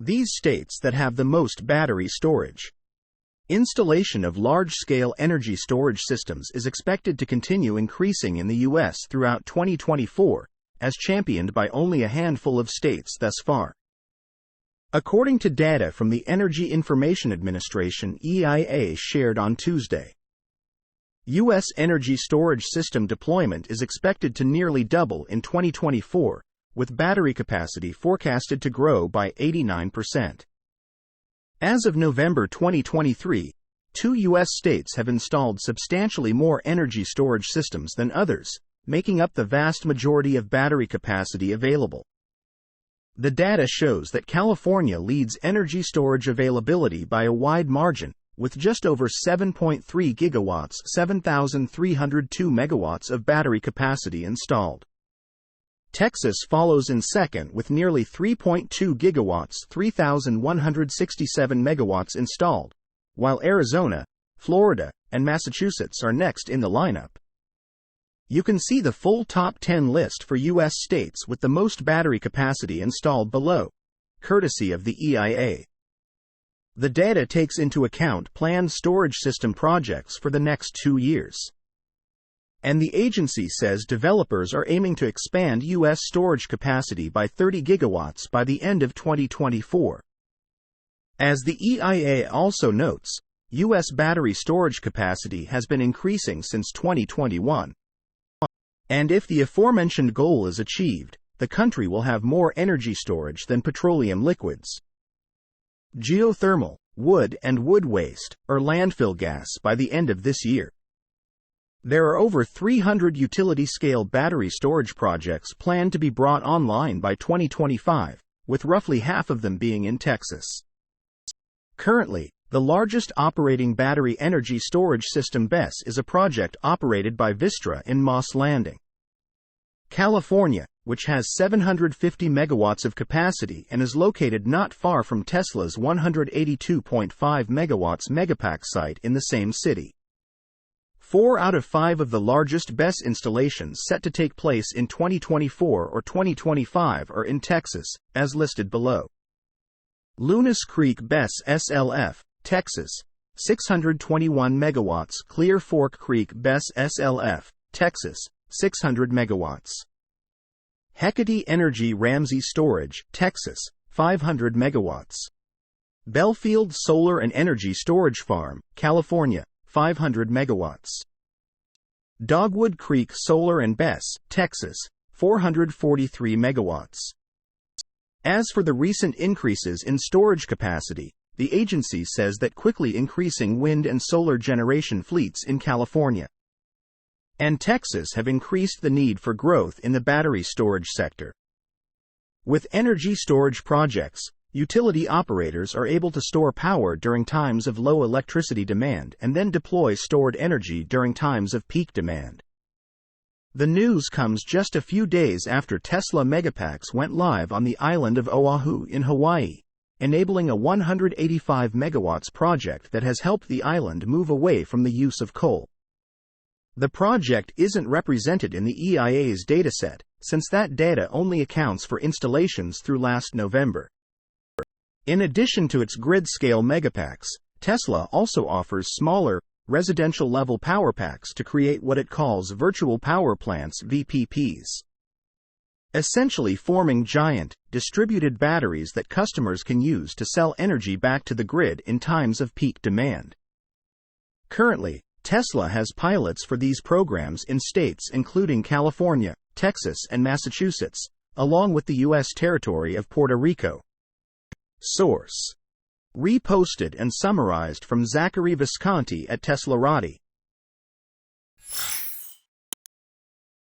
these states that have the most battery storage. Installation of large-scale energy storage systems is expected to continue increasing in the U.S. throughout 2024, as championed by only a handful of states thus far. According to data from the Energy Information Administration (EIA) shared on Tuesday, U.S. energy storage system deployment is expected to nearly double in 2024, with battery capacity forecasted to grow by 89%. As of November 2023, 2 U.S. states have installed substantially more energy storage systems than others, making up the vast majority of battery capacity available. The data shows that California leads energy storage availability by a wide margin, with just over 7.3 gigawatts, 7,302 megawatts of battery capacity installed. Texas follows in second with nearly 3.2 gigawatts, 3,167 megawatts installed, while Arizona, Florida, and Massachusetts are next in the lineup. You can see the full top 10 list for U.S. states with the most battery capacity installed below, courtesy of the EIA. The data takes into account planned storage system projects for the next 2 years. And the agency says developers are aiming to expand U.S. storage capacity by 30 gigawatts by the end of 2024. As the EIA also notes, U.S. battery storage capacity has been increasing since 2021. And if the aforementioned goal is achieved, the country will have more energy storage than petroleum liquids, geothermal, wood and wood waste, or landfill gas by the end of this year. There are over 300 utility-scale battery storage projects planned to be brought online by 2025, with roughly half of them being in Texas. Currently, the largest operating battery energy storage system BESS is a project operated by Vistra in Moss Landing, California, which has 750 megawatts of capacity and is located not far from Tesla's 182.5 megawatts Megapack site in the same city. 4 out of 5 of the largest BESS installations set to take place in 2024 or 2025 are in Texas, as listed below. Lunas Creek BESS SLF, Texas, 621 megawatts. Clear Fork Creek BESS SLF, Texas, 600 megawatts. Hecate Energy Ramsey Storage, Texas, 500 megawatts. Belfield Solar and Energy Storage Farm, California, 500 megawatts. Dogwood Creek Solar and BESS, Texas, 443 megawatts. As for the recent increases in storage capacity, the agency says that quickly increasing wind and solar generation fleets in California and Texas have increased the need for growth in the battery storage sector. With energy storage projects, utility operators are able to store power during times of low electricity demand and then deploy stored energy during times of peak demand. The news comes just a few days after Tesla Megapacks went live on the island of Oahu in Hawaii, enabling a 185 megawatts project that has helped the island move away from the use of coal. The project isn't represented in the EIA's dataset, since that data only accounts for installations through last November. In addition to its grid-scale megapacks, Tesla also offers smaller, residential-level power packs to create what it calls virtual power plants (VPPs), essentially forming giant, distributed batteries that customers can use to sell energy back to the grid in times of peak demand. Currently, Tesla has pilots for these programs in states including California, Texas, and Massachusetts, along with the U.S. territory of Puerto Rico. Source: reposted and summarized from Zachary Visconti at Teslarati.